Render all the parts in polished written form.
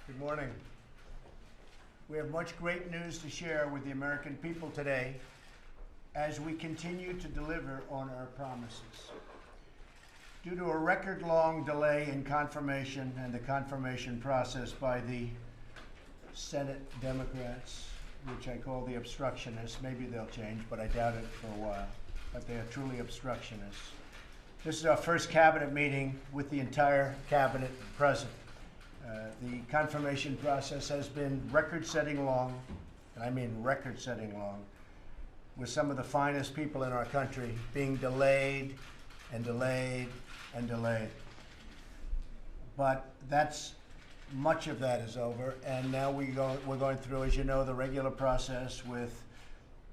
Good morning. We have much great news to share with the American people today as we continue to deliver on our promises. Due to a record-long delay in confirmation and the confirmation process by the Senate Democrats, which I call the obstructionists, maybe they'll change, but I doubt it for a while, but they are truly obstructionists. This is our first cabinet meeting with the entire cabinet present. The confirmation process has been record-setting long, and I mean record-setting long, with some of the finest people in our country being delayed and delayed and delayed. But much of that is over, and now we're going through, as you know, the regular process with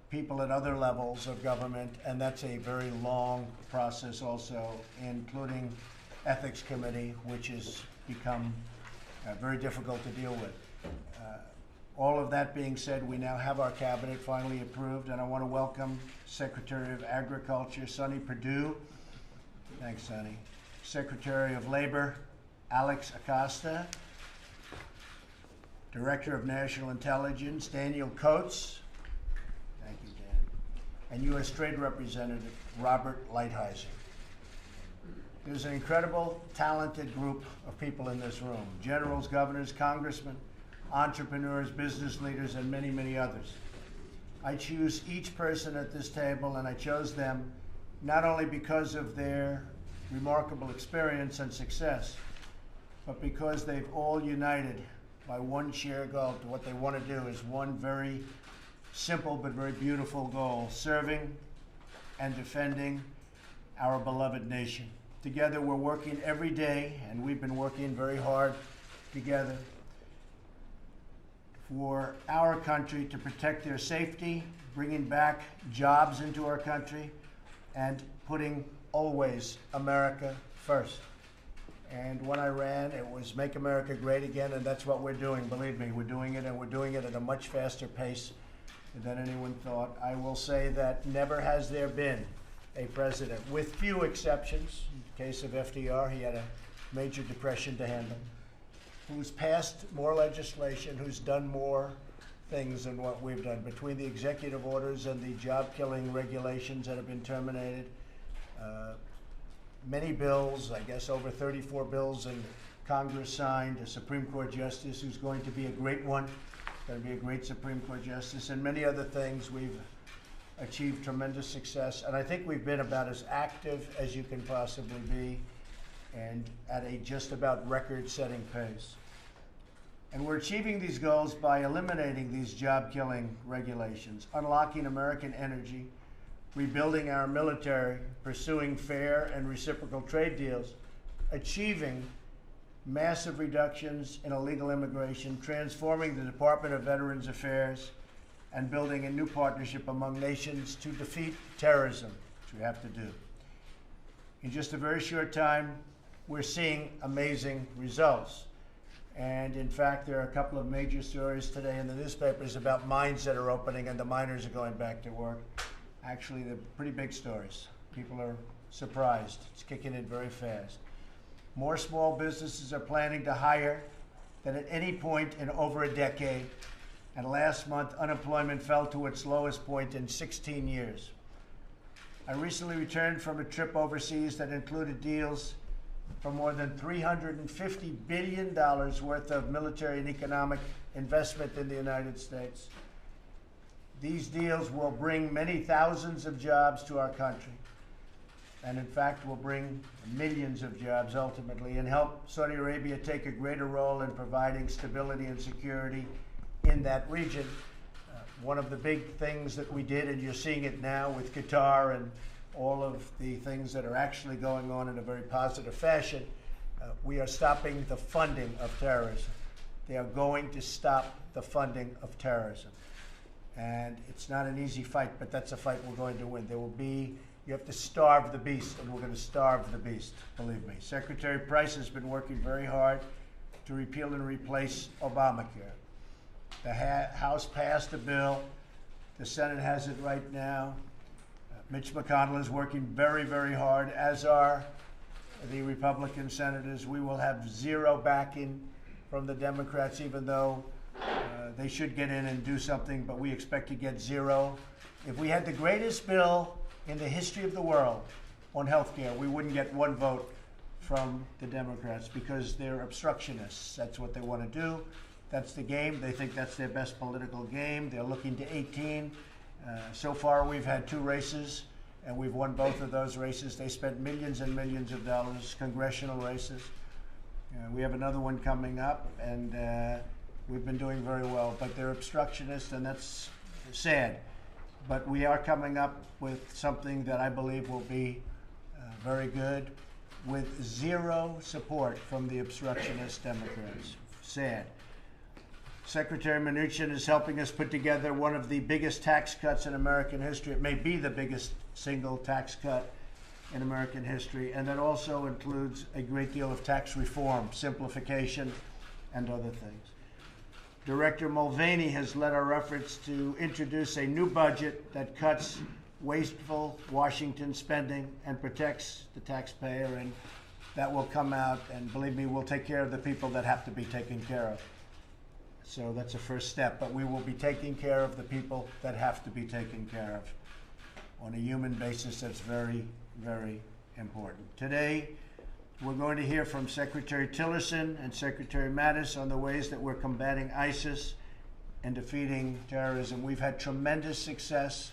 people at other levels of government, and that's a very long process also, including Ethics Committee, which has become very difficult to deal with. All of that being said, we now have our cabinet finally approved, and I want to welcome Secretary of Agriculture, Sonny Perdue. Thanks, Sonny. Secretary of Labor, Alex Acosta. Director of National Intelligence, Daniel Coats. Thank you, Dan. And U.S. Trade Representative, Robert Lighthizer. There's an incredible, talented group of people in this room. Generals, governors, congressmen, entrepreneurs, business leaders, and many, many others. I choose each person at this table, and I chose them not only because of their remarkable experience and success, but because they've all united by one shared goal. To what they want to do is one very simple but very beautiful goal: serving and defending our beloved nation. Together we're working every day, and we've been working very hard together for our country to protect their safety, bringing back jobs into our country, and putting always America first. And when I ran, it was Make America Great Again, and that's what we're doing. Believe me, we're doing it, and we're doing it at a much faster pace than anyone thought. I will say that never has there been a president, with few exceptions, in the case of FDR, he had a major depression to handle, who's passed more legislation, who's done more things than what we've done. Between the executive orders and the job-killing regulations that have been terminated, many bills, I guess over 34 bills in Congress signed, a Supreme Court justice who's going to be a great one, going to be a great Supreme Court justice, and many other things. We've achieved tremendous success, and I think we've been about as active as you can possibly be, and at a just about record-setting pace. And we're achieving these goals by eliminating these job-killing regulations, unlocking American energy, rebuilding our military, pursuing fair and reciprocal trade deals, achieving massive reductions in illegal immigration, transforming the Department of Veterans Affairs, and building a new partnership among nations to defeat terrorism, which we have to do. In just a very short time, we're seeing amazing results. And in fact, there are a couple of major stories today in the newspapers about mines that are opening and the miners are going back to work. Actually, they're pretty big stories. People are surprised. It's kicking in very fast. More small businesses are planning to hire than at any point in over a decade. And last month, unemployment fell to its lowest point in 16 years. I recently returned from a trip overseas that included deals for more than $350 billion worth of military and economic investment in the United States. These deals will bring many thousands of jobs to our country, and in fact will bring millions of jobs ultimately, and help Saudi Arabia take a greater role in providing stability and security in that region. One of the big things that we did, and you're seeing it now with Qatar and all of the things that are actually going on in a very positive fashion, we are stopping the funding of terrorism. They are going to stop the funding of terrorism. And it's not an easy fight, but that's a fight we're going to win. You have to starve the beast, and we're going to starve the beast, believe me. Secretary Price has been working very hard to repeal and replace Obamacare. The House passed a bill. The Senate has it right now. Mitch McConnell is working very, very hard, as are the Republican senators. We will have zero backing from the Democrats, even though they should get in and do something, but we expect to get zero. If we had the greatest bill in the history of the world on health care, we wouldn't get one vote from the Democrats because they're obstructionists. That's what they want to do. That's the game. They think that's their best political game. They're looking to 18. So far, we've had 2 races, and we've won both of those races. They spent millions and millions of dollars, congressional races. We have another one coming up, and we've been doing very well. But they're obstructionists, and that's sad. But we are coming up with something that I believe will be very good, with zero support from the obstructionist Democrats. Sad. Secretary Mnuchin is helping us put together one of the biggest tax cuts in American history. It may be the biggest single tax cut in American history, and that also includes a great deal of tax reform, simplification, and other things. Director Mulvaney has led our efforts to introduce a new budget that cuts wasteful Washington spending and protects the taxpayer, and that will come out, and believe me, we'll take care of the people that have to be taken care of. So that's a first step, but we will be taking care of the people that have to be taken care of on a human basis. That's very, very important. Today, we're going to hear from Secretary Tillerson and Secretary Mattis on the ways that we're combating ISIS and defeating terrorism. We've had tremendous success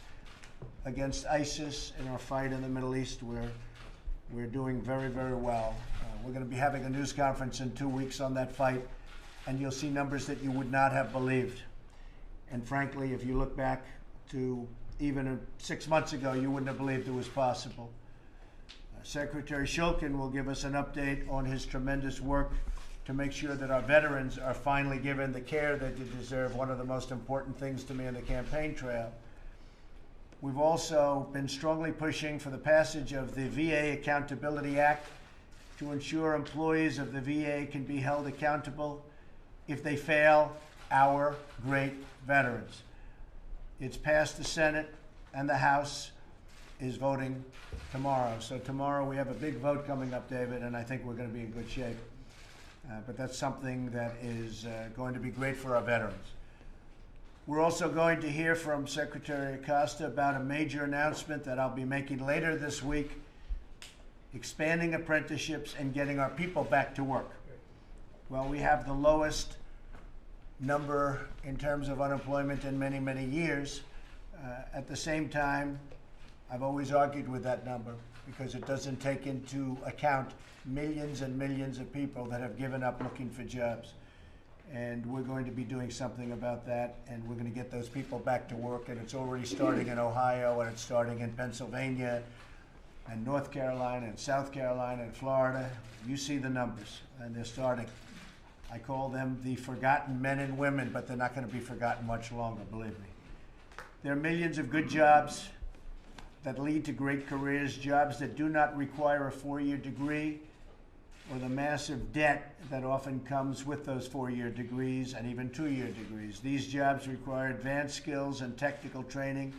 against ISIS in our fight in the Middle East. We're doing very, very well. We're going to be having a news conference in 2 weeks on that fight, and you'll see numbers that you would not have believed. And frankly, if you look back to even 6 months ago, you wouldn't have believed it was possible. Secretary Shulkin will give us an update on his tremendous work to make sure that our veterans are finally given the care that they deserve, one of the most important things to me on the campaign trail. We've also been strongly pushing for the passage of the VA Accountability Act to ensure employees of the VA can be held accountable if they fail our great veterans. It's passed the Senate, and the House is voting tomorrow. So tomorrow we have a big vote coming up, David, and I think we're going to be in good shape. But that's something that is going to be great for our veterans. We're also going to hear from Secretary Acosta about a major announcement that I'll be making later this week, expanding apprenticeships and getting our people back to work. Well, we have the lowest number in terms of unemployment in many, many years. At the same time, I've always argued with that number because it doesn't take into account millions and millions of people that have given up looking for jobs. And we're going to be doing something about that, and we're going to get those people back to work, and it's already starting in Ohio, and it's starting in Pennsylvania, and North Carolina, and South Carolina, and Florida. You see the numbers, and they're starting. I call them the forgotten men and women, but they're not going to be forgotten much longer, believe me. There are millions of good jobs that lead to great careers, jobs that do not require a 4-year degree or the massive debt that often comes with those 4-year degrees and even 2-year degrees. These jobs require advanced skills and technical training,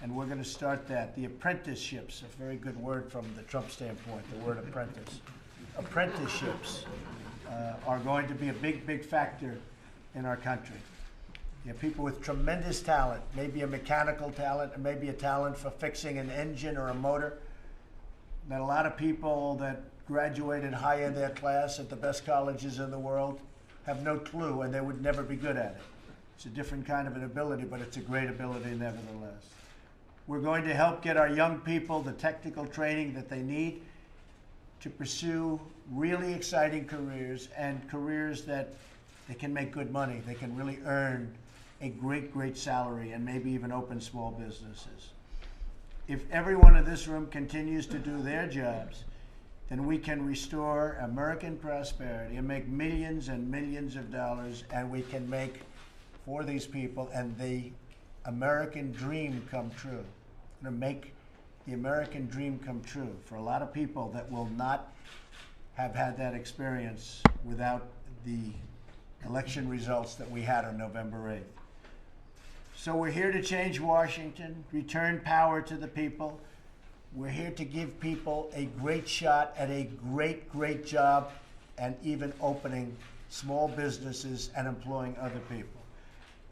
and we're going to start that. The apprenticeships, a very good word from the Trump standpoint, the word apprentice. Apprenticeships are going to be a big, big factor in our country. You have people with tremendous talent, maybe a mechanical talent, and maybe a talent for fixing an engine or a motor, that a lot of people that graduated high in their class at the best colleges in the world have no clue, and they would never be good at it. It's a different kind of an ability, but it's a great ability nevertheless. We're going to help get our young people the technical training that they need to pursue really exciting careers, and careers that they can make good money. They can really earn a great, great salary and maybe even open small businesses. If everyone in this room continues to do their jobs, then we can restore American prosperity and make millions and millions of dollars, and we can make for these people and the American dream come true. To make the American dream come true for a lot of people that will not have had that experience without the election results that we had on November 8th. So we're here to change Washington, return power to the people. We're here to give people a great shot at a great, great job and even opening small businesses, and employing other people.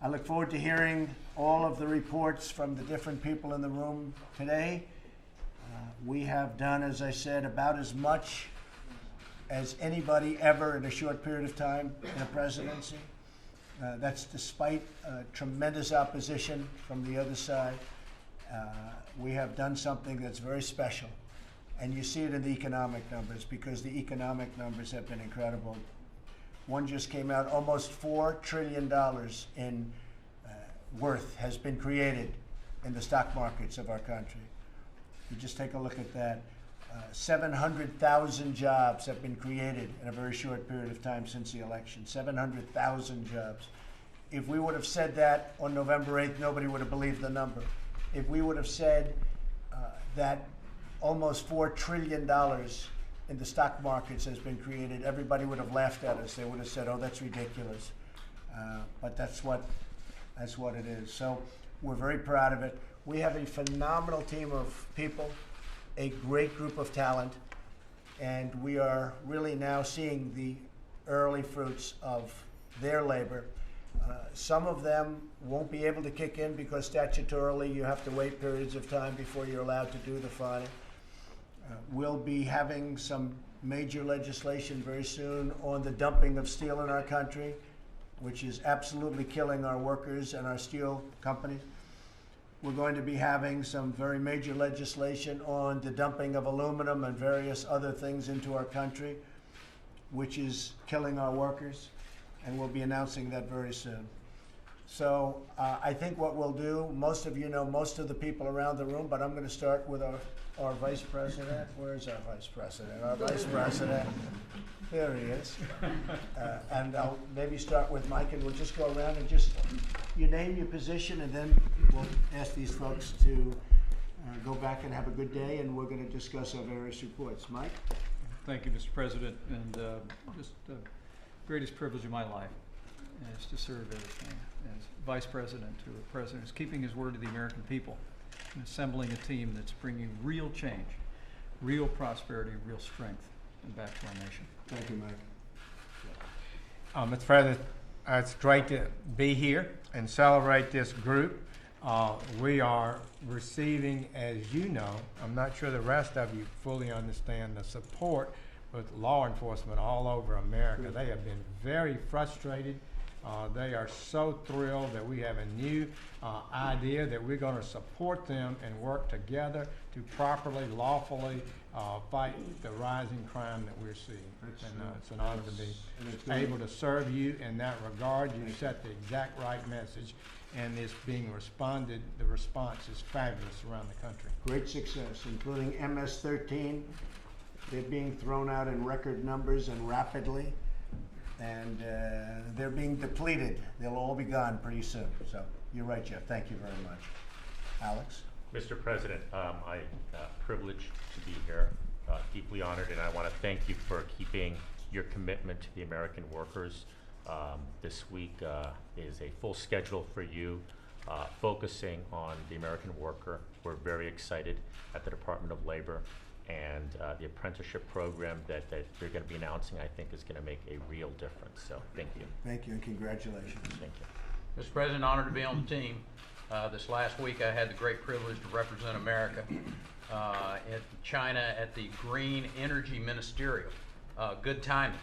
I look forward to hearing all of the reports from the different people in the room today. We have done, as I said, about as much as anybody ever in a short period of time in a presidency. That's despite tremendous opposition from the other side. We have done something that's very special. And you see it in the economic numbers, because the economic numbers have been incredible. One just came out, almost $4 trillion in worth has been created in the stock markets of our country. You just take a look at that. 700,000 jobs have been created in a very short period of time since the election. 700,000 jobs. If we would have said that on November 8th, nobody would have believed the number. If we would have said that almost $4 trillion in the stock markets has been created, everybody would have laughed at us. They would have said, oh, that's ridiculous. But that's what it is. So we're very proud of it. We have a phenomenal team of people, a great group of talent, and we are really now seeing the early fruits of their labor. Some of them won't be able to kick in because statutorily you have to wait periods of time before you're allowed to do the filing. We'll be having some major legislation very soon on the dumping of steel in our country, which is absolutely killing our workers and our steel companies. We're going to be having some very major legislation on the dumping of aluminum and various other things into our country, which is killing our workers, and we'll be announcing that very soon. So I think what we'll do, most of you know most of the people around the room, but I'm going to start with our Vice President. Where's our Vice President? Our Vice President. There he is. And I'll maybe start with Mike, and we'll just go around and just, you name your position, and then we'll ask these folks to go back and have a good day, and we're going to discuss our various reports. Mike? Thank you, Mr. President, and just the greatest privilege of my life is to serve as Vice President to a President who's keeping his word to the American people and assembling a team that's bringing real change, real prosperity, real strength back to our nation. Thank you, Mike. Mr. President, it's great to be here and celebrate this group. We are receiving, as you know, I'm not sure the rest of you fully understand the support with law enforcement all over America. They have been very frustrated. They are so thrilled that we have a new idea that we're going to support them and work together to properly, lawfully fight the rising crime that we're seeing. It's an honor to be able to serve you in that regard. You set the exact right message, and it's being responded. The response is fabulous around the country. Great success, including MS-13. They're being thrown out in record numbers and rapidly, and they're being depleted. They'll all be gone pretty soon. So you're right, Jeff. Thank you very much. Alex? Mr. President, I'm privileged to be here, deeply honored, and I want to thank you for keeping your commitment to the American workers. This week is a full schedule for you, focusing on the American worker. We're very excited at the Department of Labor, and the apprenticeship program that you're going to be announcing, I think, is going to make a real difference. So thank you. Thank you, and congratulations. Thank you. Mr. President, honored to be on the team. This last week I had the great privilege to represent America in China at the Green Energy Ministerial. Good timing.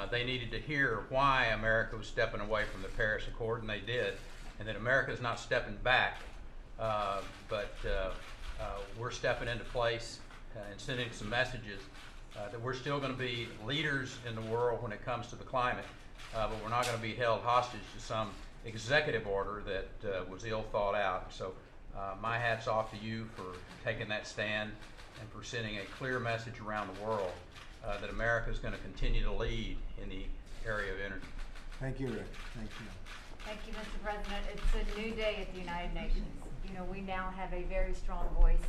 They needed to hear why America was stepping away from the Paris Accord, and they did, and that America is not stepping back, but we're stepping into place and sending some messages that we're still going to be leaders in the world when it comes to the climate, but we're not going to be held hostage to some executive order that was ill thought out. So my hat's off to you for taking that stand and for sending a clear message around the world that America is going to continue to lead in the area of energy. Thank you, Rick. Thank you. Thank you, Mr. President. It's a new day at the United Nations. You know, we now have a very strong voice.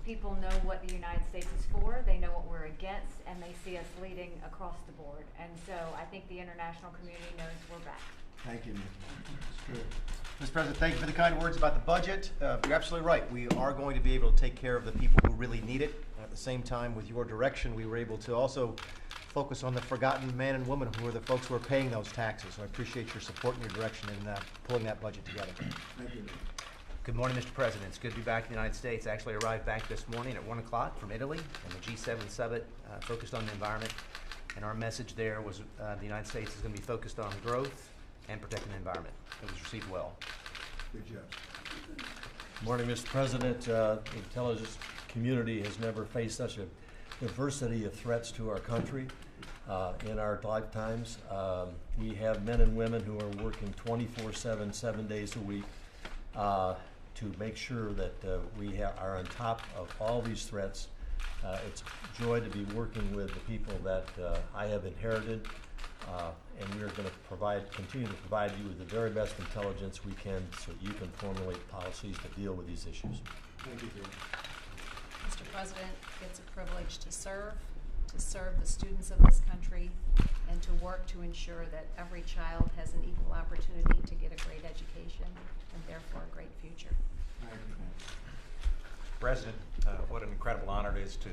People know what the United States is for, they know what we're against, and they see us leading across the board. And so I think the international community knows we're back. Thank you, Nick. Mr. President, thank you for the kind words about the budget. You're absolutely right. We are going to be able to take care of the people who really need it. At the same time, with your direction, we were able to also focus on the forgotten men and women who are the folks who are paying those taxes. So I appreciate your support and your direction in pulling that budget together. Thank you. Good morning, Mr. President. It's good to be back in the United States. I actually arrived back this morning at 1 o'clock from Italy, and the G7 summit focused on the environment. And our message there was the United States is going to be focused on growth and protecting the environment. It was received well. Good job. Morning, Mr. President. The intelligence community has never faced such a diversity of threats to our country in our lifetimes. We have men and women who are working 24/7, 7 days a week to make sure that we are on top of all these threats. It's a joy to be working with the people that I have inherited, and we are going to continue to provide you with the very best intelligence we can so you can formulate policies to deal with these issues. Thank you, David. Mr. President, it's a privilege to serve the students of this country, and to work to ensure that every child has an equal opportunity to get a great education and therefore a great future. Thank you. President, what an incredible honor it is to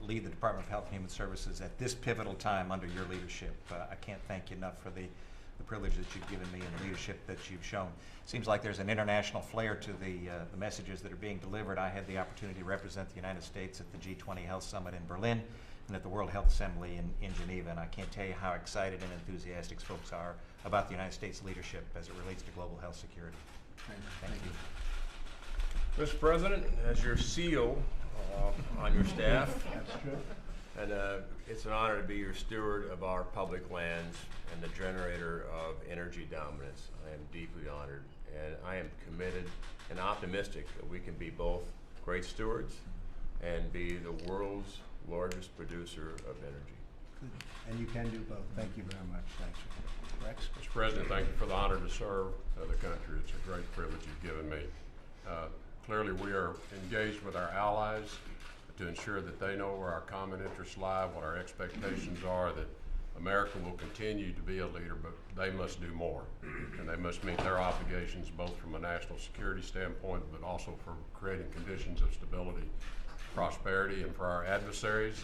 lead the Department of Health and Human Services at this pivotal time under your leadership. I can't thank you enough for the privilege that you've given me and the leadership that you've shown. Seems like there's an international flair to the messages that are being delivered. I had the opportunity to represent the United States at the G20 Health Summit in Berlin and at the World Health Assembly in Geneva, and I can't tell you how excited and enthusiastic folks are about the United States leadership as it relates to global health security. Thank you. Mr. President, as your seal on your staff, That's true. and it's an honor to be your steward of our public lands and the generator of energy dominance. I am deeply honored, and I am committed and optimistic that we can be both great stewards and be the world's largest producer of energy. And you can do both. Thank you very much. Thanks. Rex? Mr. President, thank you for the honor to serve the country. It's a great privilege you've given me. Clearly, we are engaged with our allies to ensure that they know where our common interests lie, what our expectations are, that America will continue to be a leader, but they must do more. And they must meet their obligations both from a national security standpoint, but also for creating conditions of stability, prosperity, and for our adversaries.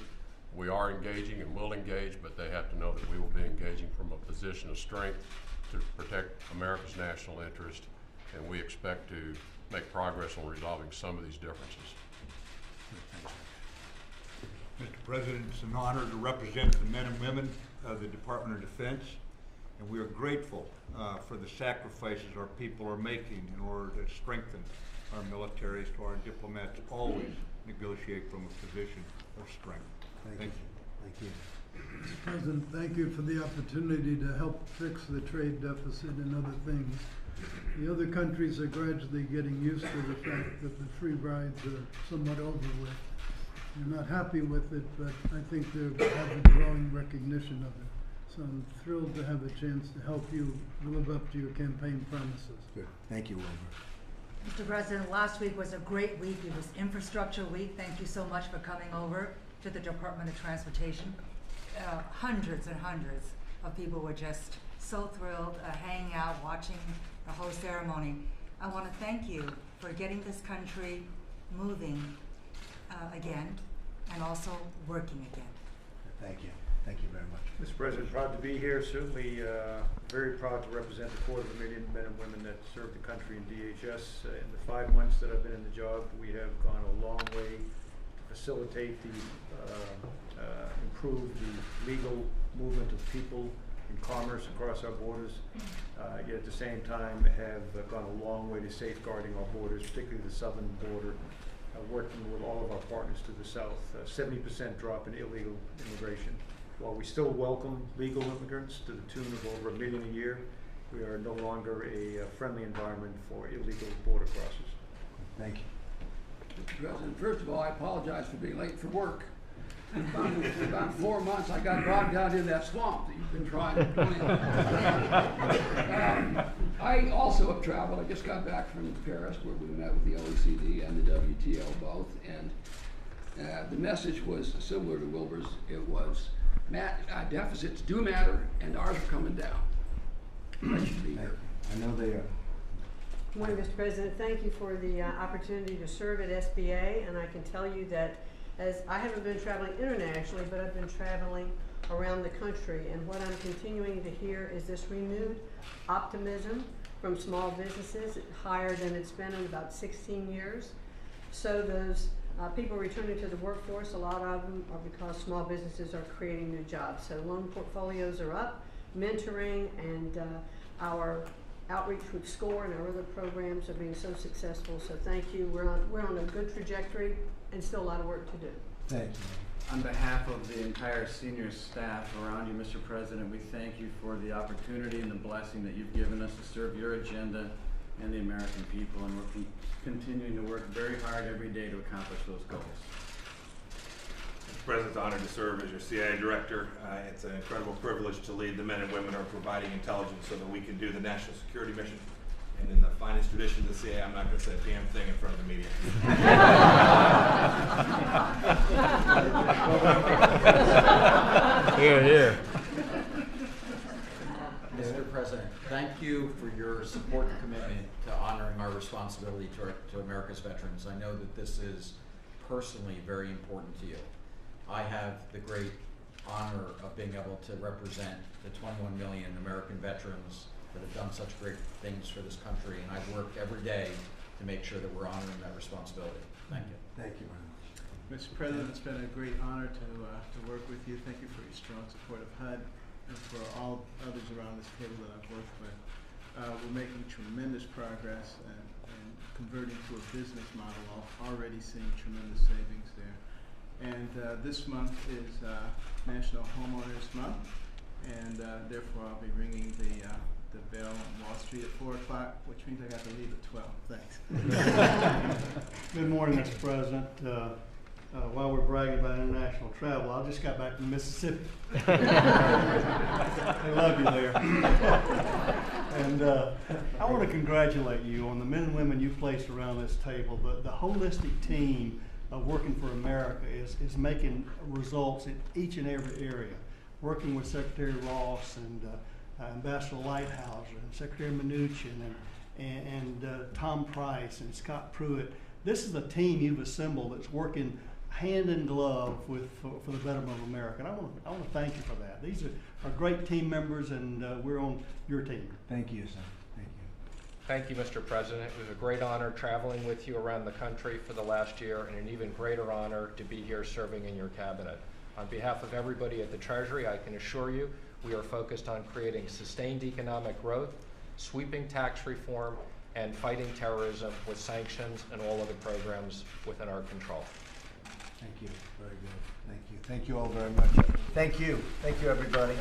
We are engaging and will engage, but they have to know that we will be engaging from a position of strength to protect America's national interest, and we expect to make progress on resolving some of these differences. Mr. President, it's an honor to represent the men and women of the Department of Defense, and we are grateful for the sacrifices our people are making in order to strengthen our military, so our diplomats always negotiate from a position of strength. Thank you. Thank you. Mr. President, thank you for the opportunity to help fix the trade deficit and other things. The other countries are gradually getting used to the fact that the free rides are somewhat over with. They're not happy with it, but I think they have a growing recognition of it. So I'm thrilled to have a chance to help you live up to your campaign promises. Good. Thank you, Wilbur. Mr. President, last week was a great week. It was Infrastructure Week. Thank you so much for coming over to the Department of Transportation. Hundreds and hundreds of people were just so thrilled, hanging out, watching the whole ceremony. I want to thank you for getting this country moving again and also working again. Thank you. Thank you very much. Mr. President, proud to be here. Certainly very proud to represent the 250,000 men and women that serve the country in DHS. In the 5 months that I've been in the job, we have gone a long way to facilitate improve the legal movement of people in commerce across our borders, yet at the same time have gone a long way to safeguarding our borders, particularly the southern border, working with all of our partners to the south. 70% drop in illegal immigration. While we still welcome legal immigrants to the tune of over 1 million a year, we are no longer a friendly environment for illegal border crossers. Thank you. Mr. President, first of all, I apologize for being late for work. In about 4 months, I got bogged down in that swamp that you've been trying to clean. I also have traveled. I just got back from Paris, where we met with the OECD and the WTO both, and the message was similar to Wilbur's. It was, deficits do matter, and ours are coming down. I should be here. I know they are. Good morning, Mr. President. Thank you for the opportunity to serve at SBA, and I can tell you that as I haven't been traveling internationally, but I've been traveling around the country. And what I'm continuing to hear is this renewed optimism from small businesses, higher than it's been in about 16 years. So those people returning to the workforce, a lot of them are because small businesses are creating new jobs. So loan portfolios are up, mentoring and our outreach with SCORE and our other programs are being so successful. So thank you. We're on a good trajectory and still a lot of work to do. Thank you. On behalf of the entire senior staff around you, Mr. President, we thank you for the opportunity and the blessing that you've given us to serve your agenda and the American people, and we're continuing to work very hard every day to accomplish those goals. Mr. President, it's an honor to serve as your CIA director. It's an incredible privilege to lead the men and women who are providing intelligence so that we can do the national security mission. And in the finest tradition of the CIA, I'm not going to say a damn thing in front of the media. Here, here. Mr. President, thank you for your support and commitment to honoring our responsibility to America's veterans. I know that this is personally very important to you. I have the great honor of being able to represent the 21 million American veterans that have done such great things for this country, and I've worked every day to make sure that we're honoring that responsibility. Thank you. Thank you very much. Mr. President, it's been a great honor to work with you. Thank you for your strong support of HUD and for all others around this table that I've worked with. We're making tremendous progress and converting to a business model, already seeing tremendous savings there. And this month is National Homeowners Month, and therefore I'll be ringing the bell on Wall Street at 4 o'clock, which means I got to leave at 12. Thanks. Good morning, Mr. President. While we're bragging about international travel, I just got back from Mississippi. I love you there. And I want to congratulate you on the men and women you placed around this table. The holistic team of Working for America is making results in each and every area. Working with Secretary Ross and Ambassador Lighthouser and Secretary Mnuchin and Tom Price and Scott Pruitt. This is the team you've assembled that's working hand in glove for the betterment of America. And I want to thank you for that. These are great team members, and we're on your team. Thank you, sir. Thank you. Thank you, Mr. President. It was a great honor traveling with you around the country for the last year, and an even greater honor to be here serving in your cabinet. On behalf of everybody at the Treasury, I can assure you we are focused on creating sustained economic growth, sweeping tax reform, and fighting terrorism with sanctions and all other programs within our control. Thank you. Very good. Thank you. Thank you all very much. Thank you. Thank you, everybody.